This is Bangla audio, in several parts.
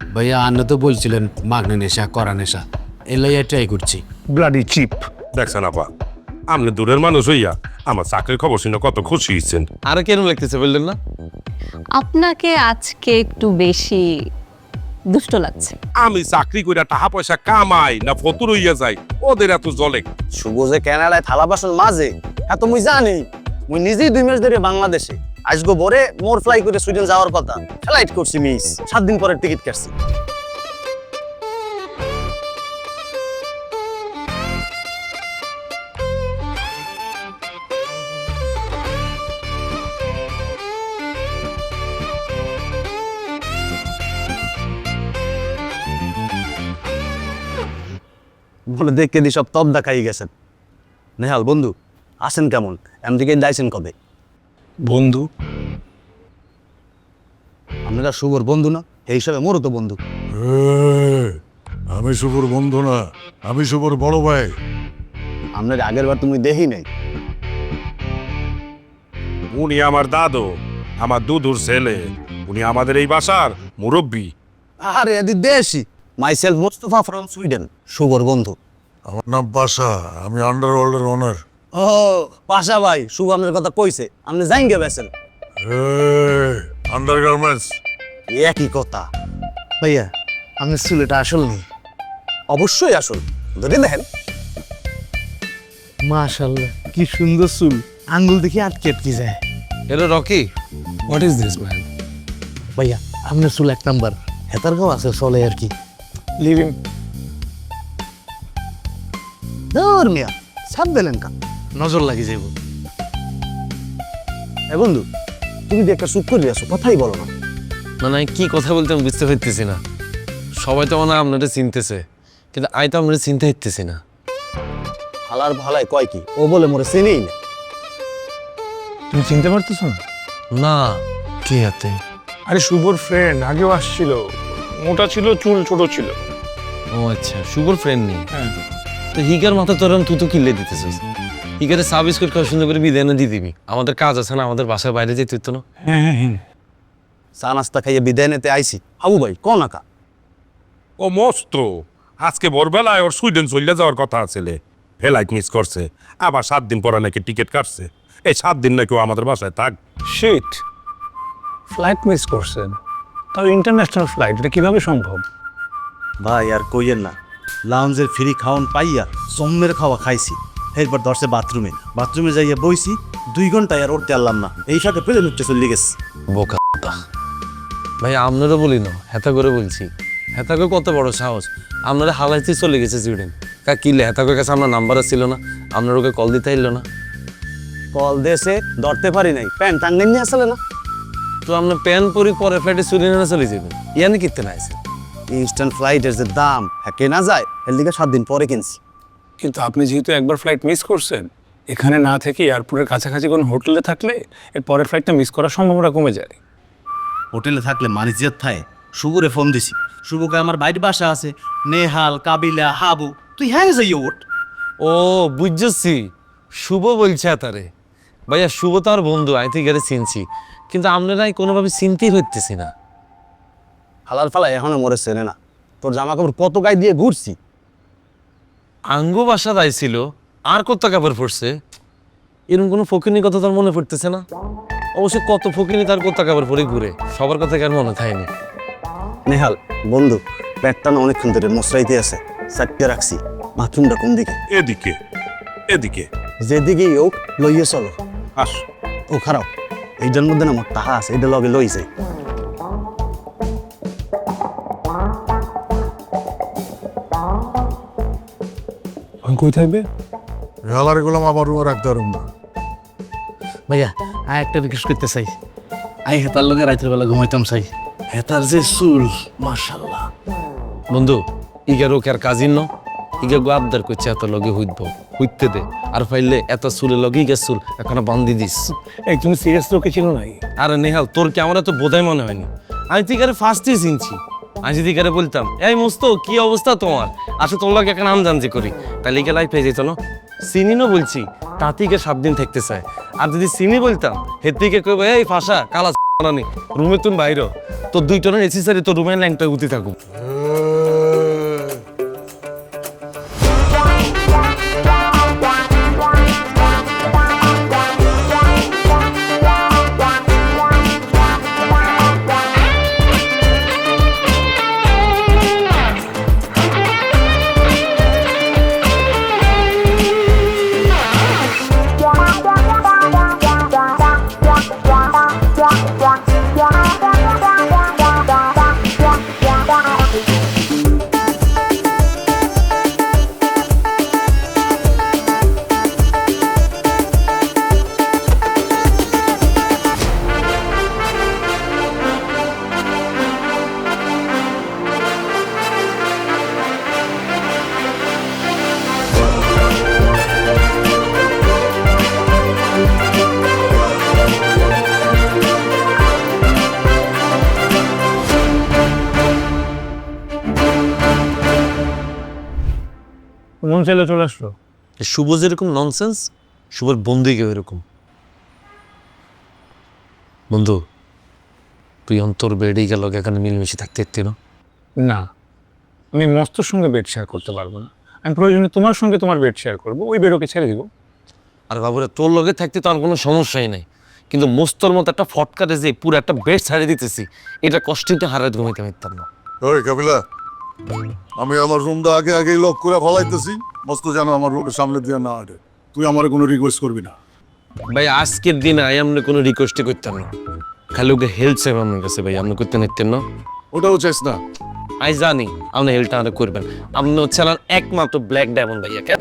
ভাইয়া আন্না তো বলছিলেন মাগনা নেশা করা নেশা এলাই ট্রাই করছি। Bloody cheap. দেখছেন আপা, আপনি দূরের মানুষ হইয়া আমার চাকরির খবর শুনে কত খুশি হয়েছেন। আরো কেন লাগতেছে বললেন না? আপনাকে আজকে একটু বেশি দুষ্ট লাগছে। আমি চাকরি কইরা টাকা পয়সা কামাই না ফতুর হইয়া যাই, ওদের এত জলে। শুভ যে কানাডায় থালা বাসন মাঝে হ্যাঁ তো মুই জানি। মুই নিজেই 2 মাস ধরে বাংলাদেশে আজগো ভোরে মোর ফ্লাই করে সুইডেন যাওয়ার কথা, ফ্লাইট করছি মিস, 7 দিন পরে টিকিট কাটছি। বলে দেখে দি সব তপ দেখাই গেছেন। নেহাল বন্ধু আসেন কেমন, এমদিকে যাইছেন কবে? বন্ধু? আপনারা শুভর বন্ধু না, এই হিসাবে মোরও তো বন্ধু। আমি শুভর বন্ধু না, আমি শুভর বড় ভাই। আপনার আগের বার তুমি দেখি নাই। উনি আমার দাদু, আমার দুধুর ছেলে, উনি আমাদের এই বাসার মুরব্বী। আরে এদি দেশি, মাইসেলফ মোস্তফা ফ্রম সুইডেন, শুভর বন্ধু। আমার নাম বাসা, আমি আন্ডারওয়ার্ল্ডের ওনার। ও পাশা ভাই, শুভ আপনার কথা কইছে, আপনি যাইঙ্গে বেছেন। আন্ডারগার্মেন্টস। একই কথা। ভাইয়া আপনার চুলেটা আসল নেই। অবশ্যই আসল, ধরে দেখেন। মাশাআল্লাহ কি সুন্দর চুল, আঙ্গুল দেখি আটকে আটকে যায়। Hello Rocky, what is this man? ভাইয়া আপনার চুল 1 নাম্বার, হেতার গাও আছে চলে আর কি। লিভিং। ধর মিয়া ছাপ দিলেন কা, নজর লাগি যাইব। এ বন্ধু তুমি যে একটা চুপ করে আছো, কথাই বলো না। মানে আমি কি কথা বলতে আমি বুঝতে পারতেছি না। সবাই তো মনে হয় আপনারা চিনতেছে, কিন্তু আমি তো আপনারা চিনতে পারতেছি না। হালার ভালাই কয় কি, ও বলে মোরে চিনেই না। তুমি চিনতে পারতেছো না? না, কে হাতে? আরে শুভর ফ্রেন্ড, আগেও আসছিল, মোটা ছিল, চুল ছোট ছিল। ও আচ্ছা, শুভর ফ্রেন্ড নেই হ্যাঁ। তো হিগার মাথা তোর তুই তো কিনলে দিতেছিস। হিগারে সার্ভিস করে খাওয়া সুন্দর করে বিদায় দিয়ে দিবি। আমাদের কাজ আছে না, আমাদের বাসার বাইরে যেতে হতো না। হ্যাঁ হ্যাঁ হ্যাঁ। চা নাস্তা খাইয়ে বিদায় নিতে আইছি। আবু ভাই ক না কা, ও মস্ত, আজকে ভোরবেলায় ওর সুইডেন চলে যাওয়ার কথা ছিল, ফ্লাইট মিস করছে। আবার 7 দিন পরে নাকি টিকিট কাটছে। এই 7 দিন নাকি ও আমাদের বাসায় থাক। শিট, ফ্লাইট মিস করছেন, তাও ইন্টারন্যাশনাল ফ্লাইট, এটা কিভাবে সম্ভব? ভাই আর কইয়েন না, লাউঞ্জের ফ্রি খাওয়ান পাইয়া জম্মের খাওয়া খাইছি। এরপর ধরছে বাথরুমে, বাথরুমে যাইয়া বইছি 2 ঘন্টায় আর উঠতে পারলাম না। এই সাথে প্লেন উঠতে চলে গেছে। বোকা ভাই, আপনারা বলি না, হেতা করে বলছি। হেতাকে কত বড় সাহস, আপনারা হালাইতে চলে গেছে সুইডেন। কা কিলে হেতাকের কাছে আপনার নাম্বার ছিল না, আপনার ওকে কল দিতে এলো না। কল দেশে ধরতে পারি নাই, প্যান্ট টাঙ্গে নিয়ে আসলে না। তো আপনার প্যান পরি পরে ফ্লাইটে সুইডেনে চলে যাবেন, ইয়ানি কিনতে না আছে। ইনস্ট্যান্ট ফ্লাইটের যে দাম হ্যাঁ কেনা যায়, এর দিকে 7 দিন পরে কিনছি। কিন্তু আপনি যেহেতু একবার ফ্লাইট মিস করছেন, এখানে না থেকে এয়ারপোর্টের কাছাকাছি কোনো হোটেলে থাকলে এর পরের ফ্লাইটটা মিস করার সম্ভাবনা কমে যায়। হোটেলে থাকলে মানিজিয়াত থায়। শুভরে ফোন দিছি, শুভকে আমার বাইরে বাসা আছে, নেহাল, কাবিলা, হাবু, তুই হ্যাঁ যাই ওট। ও বুঝছি, শুভ বলছে তারে। ভাইয়া শুভ তো আমার বন্ধু, আমি তো গেলে চিনছি, কিন্তু আপনারাই কোনোভাবে চিনতেই হইতেছি না। হালার ফালা এখনো মরে চেনে না। তোর জামা কাপড় কত গায়ে দিয়ে ঘুরছি। আঙ্গু বাসা দাইছিল, আর কত কাপড় পড়ছে, এরকম কোনো ফকিনি কথা তার মনে পড়তেছে না। অবশ্য কত ফকিনি তার কত কাপড় পরে ঘুরে, সবার কথা কেন মনে থাকেনি। নেহাল বন্ধু, পেটটা না অনেকক্ষণ ধরে মশরাইতে আছে, সাইডকে রাখছি। বাথরুমটা কোন দিকে? এদিকে এদিকে যেদিকেই হোক লইয়ে চলো। আস। ও খারাপ, এইটার মধ্যে না আমার টাহা আছে, এটা লগে লই যাই। আমি কই থাকবে? রেলার গুলাম আবার রুমে রাখতে পারুম না। ভাইয়া আয় একটা রিকোয়েস্ট করতে চাই, আই হেতার লগে রাতের বেলা ঘুমাইতাম চাই। হেতার যে চুল মাশাআল্লাহ। বন্ধু ইগার ওকে আর কাজিন ন, ইগা গো আবদার করছে এত লগে হইতে দে, আর ফাইলে এত চুলে লগে ইগা চুল এখনো বান্ধি দিস। একজন সিরিয়াস লোকে ছিল নাই। আরে নেহাল, তোর কি আমার তো বোধাই মনে হয়নি। আমি তো ইগারে ফার্স্টে চিনছি। আমি যদি ইগারে বলতাম, এই মস্ত কি অবস্থা তোমার, আসলে তোর লগে একটা নাম জানছি করি, তাহলে ইগা লাইফ হয়ে যেত না। চিনিনও বলছি, তাতে ইগা 7 দিন থাকতে চায়। আর যদি চিনি বলতাম, হেতিকে কইব এই ফাঁসা কালা নি রুমে তুমি বাইর তোর 2 টনের এসি সারি তোর রুমে ল্যাংটা উঠে থাকুক। মন চাইলে চলে আসলো। শুভ যেরকম ননসেন্স, শুভর বন্ধু কেউ এরকম। বন্ধু তুই অন্তর বেড়েই গেল, এখানে মিলেমিশে থাকতে এত্তি না? না, আমি মস্তর সঙ্গে বেড শেয়ার করতে পারবো না। আমি প্রয়োজনে তোমার সঙ্গে তোমার বেড শেয়ার করবো, ওই বেড ওকে ছেড়ে দিব। আর বাবুরে তোর লগে থাকতে তো আর কোনো সমস্যাই নাই, কিন্তু মস্তর মতো একটা ফটকারে যে পুরো একটা বেড ছাড়িয়ে দিতেছি, এটা কষ্টে হারাতে ঘুমাইতে পারতাম না। ওই কাবিলা, আমি আমার রুমটা আগে আগেই লক করে ফলাইতেছি, মস্ত যেন আমার রুমের সামনে দিয়ে না আরে। তুই আমার কোনো রিকোয়েস্ট করবি না। ভাই আজকের দিনে আমরা কোনো রিকোয়েস্টই করতাম না, খালি ওকে হেল্প চাইব আপনার কাছে। ভাই আপনি করতে নিতেন না? ওটাও চাইস না? আমি জানি আপনি হেল্পটা আমাদের করবেন। আপনি হচ্ছে আমার একমাত্র ব্ল্যাক ডায়মন্ড ভাইয়া। কেন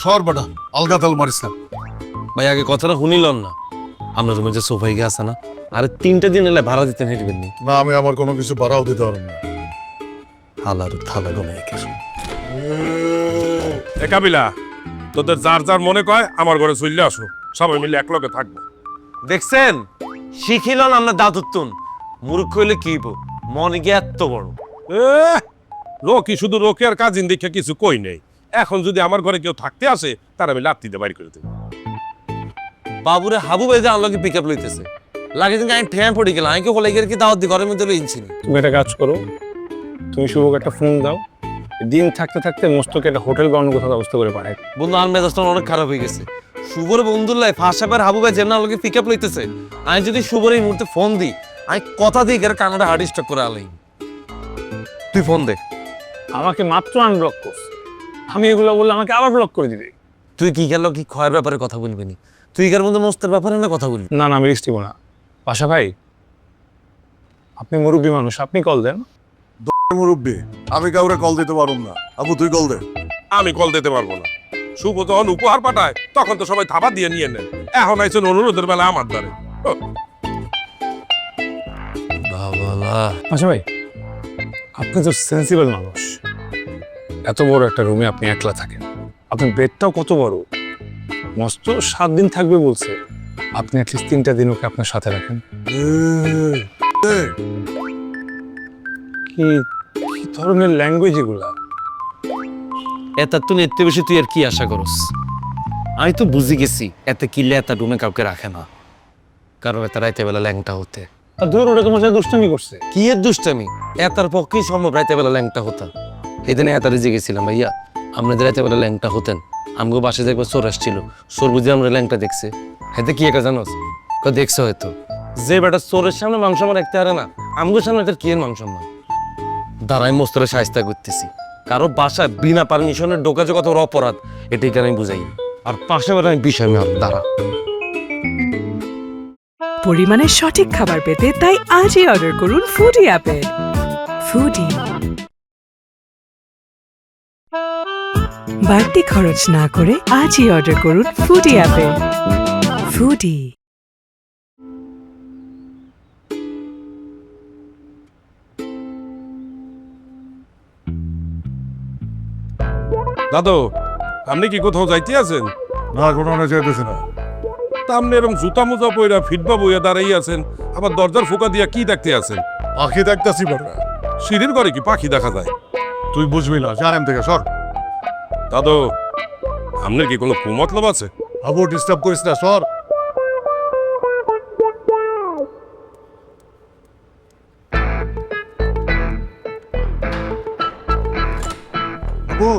সর বেটা, আলগা তাল মারিস না। ভাই আগে কথাটা শুনিলাম না? আপনার রুমে যে সোফাই গিয়ে আছে না, আরে 3টা দিন এলে ভাড়া দিতেন হেঁটবেন নি? না, আমি আমার কোনো কিছু ভাড়াও দিতে পারবো না। হালার থালা গনে এ কাবিলা, তোদের যার যার মনে কয় আমার ঘরে চললে আসো, সবাই মিলে এক লগে থাকবো। দেখছেন শিখিলেন আমরা দাদুত্তুন, মূর্খ হইলে কি মনে গিয়ে এত বড়। রকি শুধু রকি আর কাজিন দেখে কিছু কই নেই। এখন যদি আমার ঘরে কেউ থাকতে আসে, তার আমি লাত্তিতে বাড়ি করে দেবো। বাবুরে হাবু ভাই যে আল্লাহকে পিক আপ লইতেছে, লাগে যে আমি ঠ্যাঁ পড়ে গেলাম। আমি কি হলে গিয়ে কি দাওয়াত দি ঘরের মধ্যে লইছি না? তুমি একটা কাজ করো, তুমি শুভকে একটা ফোন দাও, দিন থাকতে থাকতে মস্তকে একটা হোটেল বা অন্য কোথাও ব্যবস্থা করে পাঠায়। বন্ধু আমার মেজাজটা অনেক খারাপ হয়ে গেছে। শুভর বন্ধুর লাই ফাঁসাবার হাবু ভাই যেমন আল্লাহকে পিক আপ লইতেছে, আমি যদি শুভর এই মুহূর্তে ফোন দিই, আমি কথা দিই গেলে কানাডা হার্ড স্ট্রোক করে আলাই। তুই ফোন দে। আমাকে মাত্র আনব্লক করছে, আমি এগুলো বললে আমাকে আবার ব্লক করে দিবে। তুই কি গেল কি ক্ষয়ের ব্যাপারে কথা বলবি নি? তুই কার মধ্যে মস্তের ব্যাপারে না কথা বলবি? না না, আমি রিস্ক দিব না। পাশা ভাই, আপনি মুরব্বী মানুষ, আপনি কল দেন। মুরব্বী, আমি কাউরে কল দিতে পারবো না। আবু তুই কল দে। আমি কল দিতে পারবো না। শুভ যখন উপহার পাঠায় তখন তো সবাই থাবা দিয়ে নিয়ে নেন। এখন আইছেন অনুরোধের বেলা আমার দ্বারে। বাবালা পাশা ভাই, আপনি তো সেন্সিবল মানুষ, এত বড় একটা রুমে আপনি একলা থাকেন, আপনার বেডটাও কত বড়। মস্ত 7 দিন থাকবে বলছে, আপনি অ্যাটলিস্ট 3টা দিন ওকে আপনার সাথে রাখেন। কি কি ধরনের ল্যাঙ্গুয়েজ এগুলা? এত তুই এত বেশি তুই আর কি আশা করস? আমি তো বুঝি গেছি এতে কিলে এত রুমে কাউকে রাখে না, কারণ এত রাইতে বেলা ল্যাংটা হতে। আর ধর ওটা তোমার সাথে দুষ্টামি করছে। কি এর দুষ্টামি? এতার পক্ষেই সম্ভব রাইতে বেলা ল্যাংটা হতা। এই দিনে এতারে জেগেছিলাম, ভাইয়া আপনাদের রাইতে বেলা ল্যাংটা হতেন। আমগো বাসে দেখবো চোর আসছিল, চোর বুঝে আমরা ল্যাংটা দেখছে। হেতে কি একটা জানোস? দেখছো হয়তো যে বেটা চোরের সামনে মাংস আমার রাখতে পারে না, আমগো সামনে এটার কি এর মাংস আমার দাঁড়াই মস্তরে সাহিস্তা করতেছি। কারো বাসায় বিনা পারমিশনের ঢোকা যে কত বড় অপরাধ, এটাই কেন আমি বুঝাই। আর পাশে বেলা আমি বিষয় দাঁড়া পরিমাণের সঠিক খাবার পেতে তাই আজই অর্ডার করুন ফুডি অ্যাপে। ফুডি, বাড়তি খরচ না করে আজই অর্ডার করুন ফুডি অ্যাপে। ফুডি। দাদু, আপনি কি কোথাও যাইতে আছেন? না, কোনো চাইতেছি না। তা আপনি এরকম জুতা মোজা পইরা ফিটবা বইয়া দাঁড়াই আছেন, আবার দরজার ফুকা দিয়া কি দেখতে আছেন? পাখি দেখতেছি বেটা। সিঁড়ির ঘরে কি পাখি দেখা যায়? তুই বুঝবি না, জানেন থেকে সর। দাদু, আপনার কি কোনো কুমতলব আছে? আবু ডিস্টার্ব করিস না, সর। আপু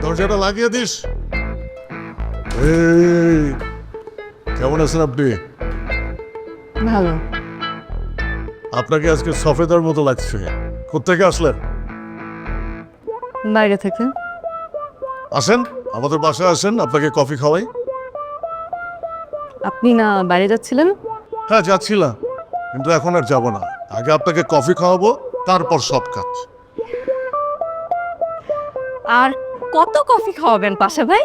দরজাটা লাগিয়ে দিস। এই, কেমন আছেন আপনি? ভালো। আপনাকে আজকে সফেদার মতো লাগছে। কোত্থেকে আসলেন? বাইরে থেকে। আসেন আমাদের বাসায় আসেন, আপনাকে কফি খাওয়াই। আপনি না বাইরে যাচ্ছিলেন? হ্যাঁ যাচ্ছিলাম, কিন্তু এখন আর যাব না। আগে আপনাকে কফি খাওয়াবো, তারপর সব কাজ। আর কত কফি খাওয়াবেন পাশা ভাই?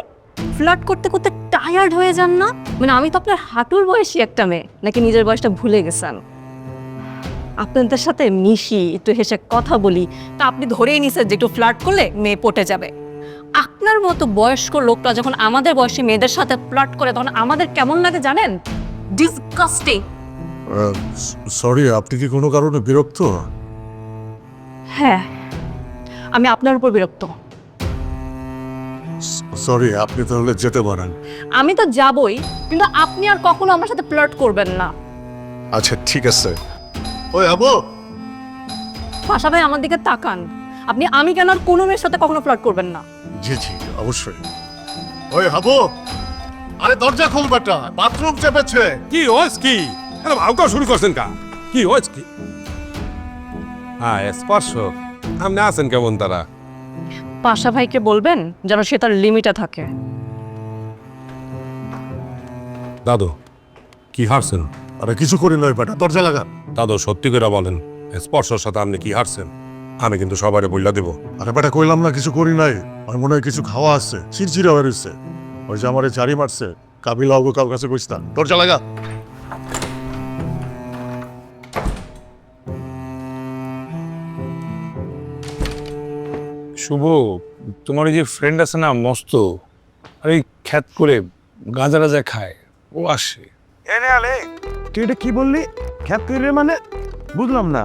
ফ্লার্ট করতে করতে টায়ার্ড হয়ে যান না? মানে আমি তো আপনার হাঁটুর বয়সী একটা মেয়ে, নাকি নিজের বয়সটা ভুলে গেছেন? আপনাদের সাথে মিশি, একটু হেসে কথা বলি, তা আপনি ধরেই নিছেন যে একটু ফ্লার্ট করলে মেয়ে পটে যাবে। আপনার মতো বয়স্ক লোকরা যখন আমাদের বয়সী মেয়েদের সাথে ফ্লার্ট করে তখন আমাদের কেমন লাগে জানেন? ডিসগাস্টিং। সরি, আপনি কি কোনো কারণে বিরক্ত? হ্যাঁ, আমি আপনার উপর বিরক্ত। সরি, আপনি তাহলে যেতে পারেন। আমি তো যাবই, কিন্তু আপনি আর কখনো আমার সাথে ফ্লার্ট করবেন না। আচ্ছা ঠিক আছে। ওই আবু, পাশা ভাই আমার দিকে তাকান। আমি কেন আর কোনো মেয়ের সাথে কখনো ফ্লার্ট করবেন না। জি জি অবশ্যই। ওই হাবু, আরে দরজা খুল বেটা, বাথরুম চেপেছে। কি হয়েছে কি? ভাউকা শুরু করছেন কা? কি হয়েছে কি? হ্যাঁ স্পর্শ। আপনি আছেন কেমন তারা? পাশা ভাইকে বলবেন যেন সে তার লিমিটে থাকে। দাদু কি হারছেন? আরে কিছু করি নয় বেটা, দরজা লাগা। দাদু সত্যি করে বলেন, স্পর্শের সাথে আপনি কি হারছেন? আমি কিন্তু সবারে বইলা দেব। আরে বেটা কইলাম না কিছু করি নাই। আমার মনে হয় কিছু খাওয়া আছে, চিরচিরা হয়ে রয়েছে। ওই যে আমারে জারি মারছে, কাবিলা অগো কার কাছে কইস্তা। দরজা লাগা। শুভ, তোমার ওই যে ফ্রেন্ড আছে না মস্ত, আর এই খ্যাত করে গাঁজা রাজা খায়, ও আসে। এনে আলে, তুই এটা কি বললি? খ্যাত করে মানে বুঝলাম না।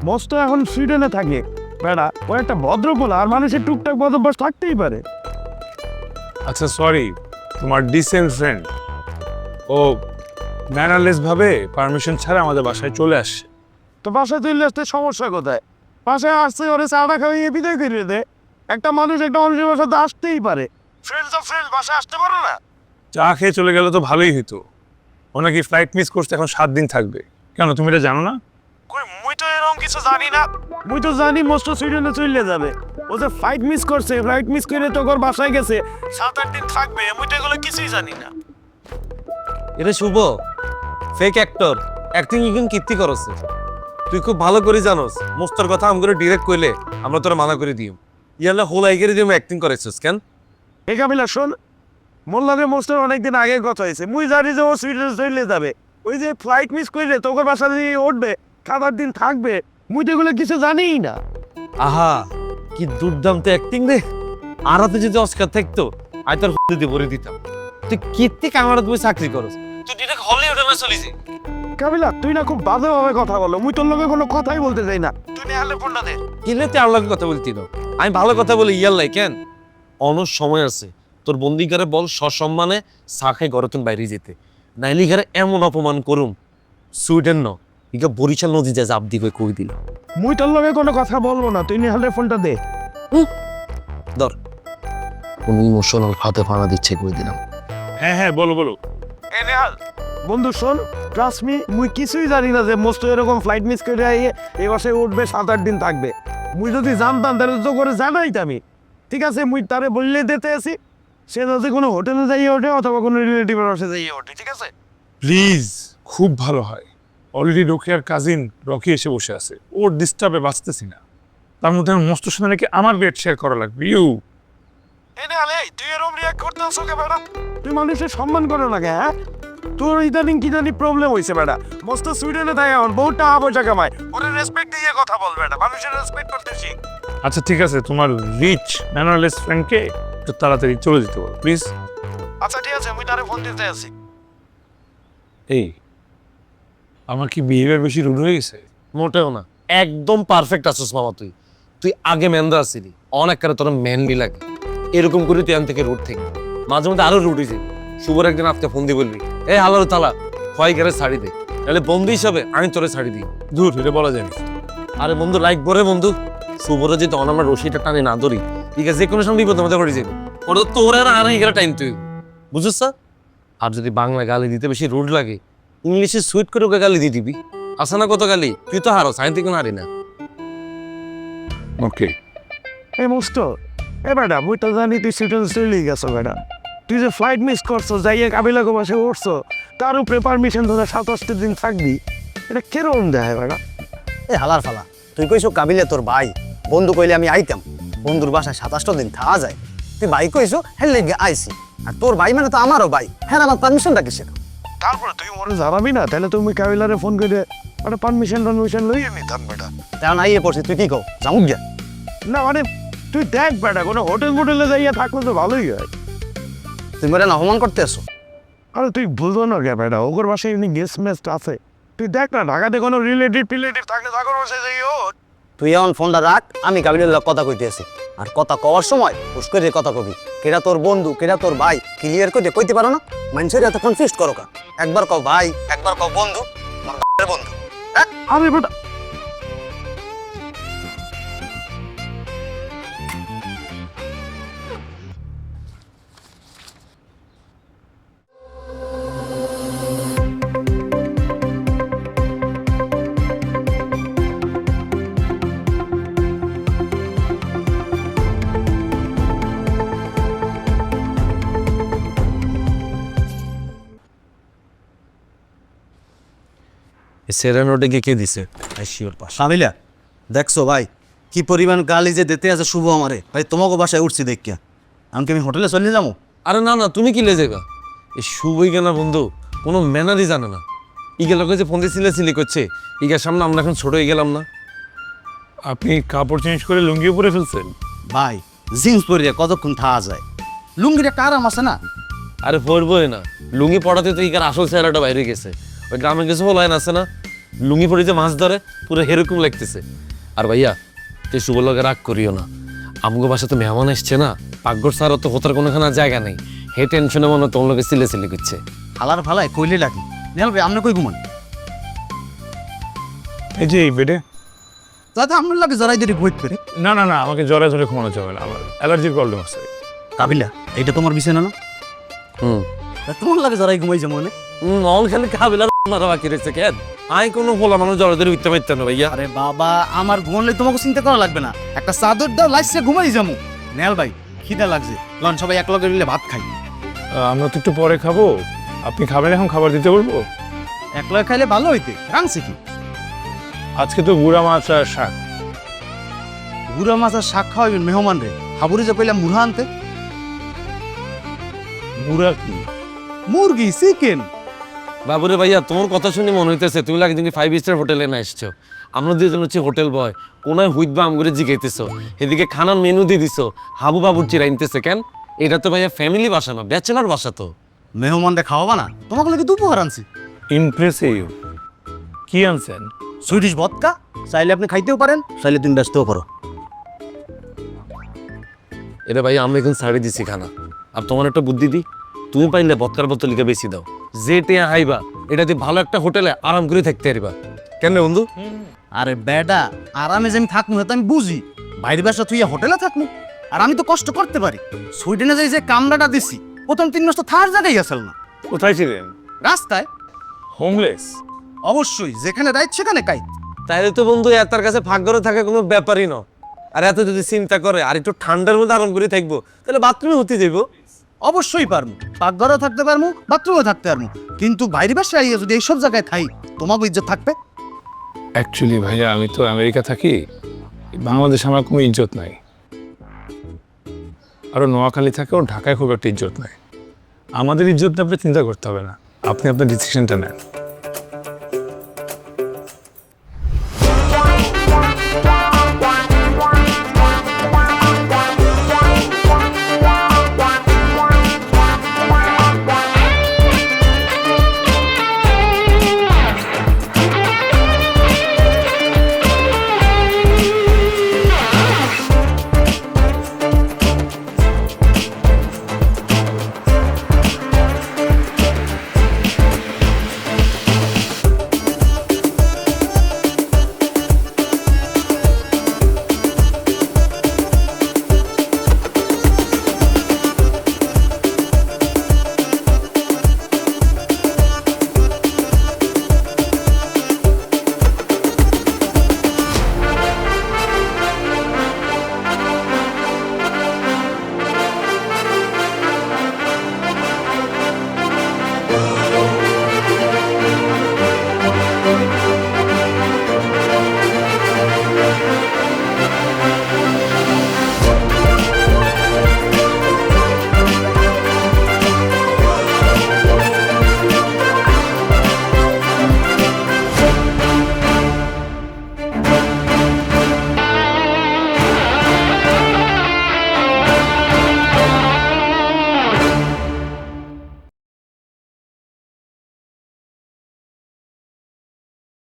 মস্ত এখন সুইডেনে থাকে বেড়া, ও একটা ভদ্র বলা, আর মানুষের টুকটাক বদভ্যাস থাকতেই পারে। আচ্ছা সরি, তোমার ডিসেন্ট ফ্রেন্ড ও ম্যানারলেস ভাবে পারমিশন ছাড়া আমাদের বাসায় চলে আসে। তো বাসায় চলে আসতে সমস্যা কোথায়? বাসায় আসতে ওরে চাটা খাইয়ে বিদায় করে দে। একটা মানুষের বাসাতে আসতেই পারে। ফ্রেন্ডস অফ ফ্রেন্ডস বাসায় আসতে পারে না? চা খেয়ে চলে গেলে তো ভালোই হতো। ও নাকি ফ্লাইট মিস করতে এখন 7 দিন থাকবে। কেন, তুমি এটা জানো না? কই মুই তো এরকম কিছু জানি না। মুই তো জানি মস্ত সুইডেনে চলে যাবে। ও যে ফ্লাইট মিস করছে, ফ্লাইট মিস করে তো ওর বাসায় গেছে, 7-8 দিন থাকবে। মুই তো এগুলো কিছুই জানি না। এটা শুভ ফেক অ্যাক্টর, অ্যাক্টিং ইগুন কীর্তি করছে। তুই খুব ভালো করে জানোস মোস্তর কথা আমগুলো ডিরেক্ট কইলে আমরা তোরা মানা করে দিই। ইয়ালে হোলাই করে দিয়ে অ্যাক্টিং করেছিস কেন? এই কাবিলা শোন, মোল্লারে মোস্টের অনেকদিন আগে কথা হয়েছে। মুই জানি যে ও সুইডেন চলে যাবে। ওই যে ফ্লাইট মিস করলে তোর বাসা দিয়ে উঠবে, 7-8 দিন থাকবে। মুই তো এগুলো কিছু জানিই না। আহা কি দুর্দান্ত অ্যাক্টিং রে! আর হাতে যদি অস্কার থাকতো আই তোর দিতে ভরে দিতাম। তুই কীর্তি কামারা তুমি চাকরি করস, তুই ডিরেক্ট হলিউডে না চলিস। কাবিলা তুই না খুব বাজেভাবে কথা বলো। মুই তোর লগে কোনো কথাই বলতে চাই না। তুই নেহালে ফোনটা দে। কিলে তুই আর লগে কথা বলতি না? আমি ভালো কথা বলি ইয়ার লাই কেন? অনেক সময় আছে, তোর বন্দিগারে বল সসম্মানে শাখায় ঘরে তুমি বাইরে যেতে, নাইলে ঘরে এমন অপমান করুম সুইডেন ন ইকা বরিশাল নদী যায় জাপ দিবে কই দিল। মুই তোর লগে কোনো কথা বলবো না। তুই নেহালে ফোনটা দে। ধর কোন ইমোশনাল ফাতে ফানা দিচ্ছে কই দিলাম। হ্যাঁ হ্যাঁ বলো বলো। এ নেহাল বন্ধু শোন, ট্রাস্ট মি, মুই কিছুই জানি না যে মস্ত এরকম ফ্লাইট মিস করে এই বাসায় উঠবে, 7-8 দিন থাকবে। মুই যদি জানতাম তাহলে তো করে জানাইতামই। ঠিক আছে, মুই তারে বললে দিতে আসি, সে যদি কোনো হোটেলে যাইয়ে ওঠে অথবা কোনো রিলেটিভের বাসায় যাইয়ে ওঠে। ঠিক আছে প্লিজ, খুব ভালো হয়। অলরেডি রকিয়ার কাজিন রকি এসে বসে আছে, ওর ডিস্টার্বে বাঁচতেছি না। তার মধ্যে আমার মস্ত শোনা নাকি আমার বেড শেয়ার করা লাগবে। তুই এরকম রিয়াক্ট করতে আসো কে বেটা? তুই মানুষের সম্মান করো না কে? হ্যাঁ, তোর ইদানিং কি জানি প্রবলেম হয়েছে বেটা। মস্ত সুইডেনে তাই এখন বহুত টাকা পয়সা কামায়। ওরে রেসপেক্ট দিয়ে কথা বল বেটা, মানুষের রেসপেক্ট করতে শিখ। আচ্ছা ঠিক আছে, তোমার রিচ ম্যানারলেস ফ্রেন্ডকে একটু তাড়াতাড়ি চলে যেতে বলো প্লিজ। আচ্ছা ঠিক আছে, আমি তারে ফোন দিতে আসি। এই আমার কি বিহেভিয়ার বেশি রুড হয়ে গেছে? মোটেও না, একদম পারফেক্ট আছিস মামা। তুই তুই আগে ম্যানদা আসিলি, অনেক কারে তোর ম্যানলি লাগে। এরকম করে তুই থেকে রুট থেকে মাঝে মধ্যে আরো রুট হয়েছে। শুভর একদিন আজকে ফোন দিয়ে বলবি, এই হালার তালা হয় গেলে ছাড়ি দে, তাহলে বন্ধু হিসাবে আমি তোরে ছাড়ি দিই। দূর, এটা বলা যায় না। আরে বন্ধু লাইক বরে বন্ধু, শুভরে যদি অনামার রশিটা টানে না ধরি ঠিক আছে, যে কোনো সময় বিপদ মধ্যে পড়ে যাবো। ওটা তো তোর আর আড়াই গেলে টাইম তুই বুঝছিস স্যার। আর যদি বাংলা গালি দিতে বেশি রুড লাগে, ইংলিশে সুইট করে ওকে গালি দিয়ে দিবি। আসা না কত গালি, তুই তো হারো, সাইন থেকে হারি না। ওকে, এই মস্ত এ বেটা মুই তো জানি তুই সুইডেন চলে গেছো বেটা। তুই যে ফ্লাইট মিস করছো, যাইয়ে কাবিলাকে বসে উঠছো, তার উপরে পারমিশন ধরে 27 দিন থাকবি, এটা কেরম দেয় বেটা? এ হালার ফালা, তুই কইছো কাবিলে তোর ভাই, বন্ধু কইলে আমি আইতাম। বন্ধুর বাসায় 27 দিন থাকা যায়, তুই ভাই কইছো হেল লেগে আইসি। আর তোর ভাই মানে তো আমারও ভাই, হ্যাঁ আমার পারমিশনটা কিসে? তারপরে তুই মনে জানাবি না, তাহলে তুমি কাবিলারে ফোন করে একটা পারমিশন লইয়ে নিতাম বেটা। তেমন আইয়ে পড়ছি, তুই কি কও যাও গিয়া? না মানে তুই দেখ বেটা, কোনো হোটেল মোটেলে যাইয়া থাকলে তো ভালোই হয়। তুমি বেটা না অপমান করতে আসো? আরে তুই বুঝবো না কে বেটা, ওগর বাসায় এমনি গেস্ট মেস্ট আছে। তুই দেখ না, ঢাকাতে কোনো রিলেটিভ থাকলে তাগর বাসায় যাইও। তুই এখন ফোনটা রাখ, আমি কাবিলের লগে কথা কইতে আছি। আর কথা কওয়ার সময় হুশ করে কথা কবি, কেডা তোর বন্ধু কেডা তোর ভাই ক্লিয়ার করে কইতে পারো না? মানুষের এত কনফিউজ করো কা? একবার কও ভাই, একবার কও বন্ধু, আমার বন্ধু। আরে বেটা সেরানোটা কে দিছে? Sure pass. কাবিলা দেখছো ভাই কি পরিমাণ গালি যে দিতে আছে শুভ আমারে ভাই, তোমাকে বাসায় উঠছি দেখিয়া। আমি হোটেলে চলে যাবো? আরে না না, তুমি কি লেজে গা? এই শুভই কেনা বন্ধু কোনো ম্যানারই জানে না। ইগেলোকে যে ফোন দিয়ে সিলে করছে, ইগার সামনে আমরা এখন ছোট হয়ে গেলাম না? আপনি কাপড় চেঞ্জ করে লুঙ্গি পরে ফেলছেন? ভাই জিন্স পরিয়া কতক্ষণ থাকা যায়? লুঙ্গিটা কারাম আছে না? আরে পরবোই না, লুঙ্গি পড়াতে তো ইগার আসল চেহারাটা বাইরে গেছে। ওই গ্রামের কিছু লাইন আছে না, লুঙ্গি পরে যে মাছ ধরে পুরো এরকম লাগতেছে। আর ভাইয়া তুই শুভ লগে রাগ করিও না, আমগো বাসা তো মেহমান এসছে না, পাকঘর ছাড়া তো হোতার কোনোখানে জায়গা নেই। হে টেনশনে মনে তোর লোকে সিলে করছে। হালার ফালায় কইলে লাগে নেল ভাই, আপনি কই ঘুমান? এই যে এই বেডে। তাতে আপনার লাগে জড়াই দিয়ে ঘুইট করে। না না না, আমাকে জ্বরে ধরে ঘুমানো যাবে না, আমার অ্যালার্জির প্রবলেম আছে। কাবিলা এটা তোমার বিছানা না? তোমার লাগে জড়াই ঘুমাই যে মনে। অল খালি কাবিলার মারা বাকি রয়েছে কেন? আই কোনো ভোলা মানুষ জড়ে ধরে উঠতে পারতেন না ভাইয়া। আরে বাবা আমার ঘুমালে তোমাকে চিন্তা করা লাগবে না, একটা চাদর দাও লাইসে ঘুমাই যাবো। নেল ভাই খিদা লাগছে, লন সবাই এক লগে মিলে ভাত খাই। আমরা তো একটু পরে খাবো, আপনি খাবেন এখন খাবার দিতে বলবো? এক লগে খাইলে ভালো হইতে। রাংছে কি? আজকে তো গুড়া মাছ আর শাক। গুড়া মাছ আর শাক খাওয়াবেন মেহমান রে? হাবুরি যে কইলাম মুরহা আনতে। গুড়া কি? মুরগি চিকেন। বাবুরে ভাইয়া তোমার কথা শুনে মনে হইতেছে তুমি লাগে তুমি 5 স্টার হোটেলে না এসছো। আমরা দুজন হচ্ছে হোটেল বয়, কোনায় হুইদবা আমগুলো জিগাইতেছো, এদিকে খানার মেনু দিয়ে দিছো, হাবু বাবুর চিরা আনতেছে কেন? এটা তো ভাইয়া ফ্যামিলি বাসা না, ব্যাচেলার বাসা তো। মেহমানদের খাওয়াবা না? তোমাকে লাগে দুপুর আনছি। ইমপ্রেসিভ। কি আনছেন? সুইডিশ ভদকা, চাইলে আপনি খাইতেও পারেন, চাইলে তুমি ব্যস্তও করো। এটা ভাই আমরা এখন ছাড়ি দিছি খানা। আর তোমার একটা বুদ্ধি দিই, তুমি পাইলে বৎকার বোতলিকে বেশি দাও, যে টেয়া হাইবা এটা দিয়ে ভালো একটা হোটেলে আরাম করে থাকতে পারবা। কেন রে বন্ধু? আরে বেডা আরামে যে আমি থাকবো না আমি বুঝি, বাইরে বাসা তুই হোটেলে থাকবো আর আমি তো কষ্ট করতে পারি। সুইডেনে যাই যে কামরাটা দিছি প্রথম 3 মাস তো থার জায়গায় আসল না। কোথায় ছিলেন? রাস্তায়। হোমলেস? অবশ্যই, যেখানে রাইট সেখানে কাই। তাইলে তো বন্ধু তার কাছে ফাঁক ঘরে থাকা কোনো ব্যাপারই না। আর এত যদি চিন্তা করে আর একটু ঠান্ডার মধ্যে আরাম করে থাকবো, তাহলে বাথরুমে হতে যাইবো। অবশ্যই পারবো, পাকঘরেও থাকতে পারবো, বাথরুমেও থাকতে পারবো, কিন্তু বাইরে বাসায় আইয়া যদি এইসব জায়গায় থাই তোমাকে ইজ্জত থাকবে? অ্যাকচুয়ালি ভাইয়া আমি তো আমেরিকা থাকি, বাংলাদেশে আমার কোনো ইজ্জত নাই। আরও নোয়াখালী থাকে, ওর ঢাকায় খুব একটা ইজ্জত নাই। আমাদের ইজ্জত নিয়ে আপনি চিন্তা করতে হবে না, আপনি আপনার ডিসিশনটা নেন।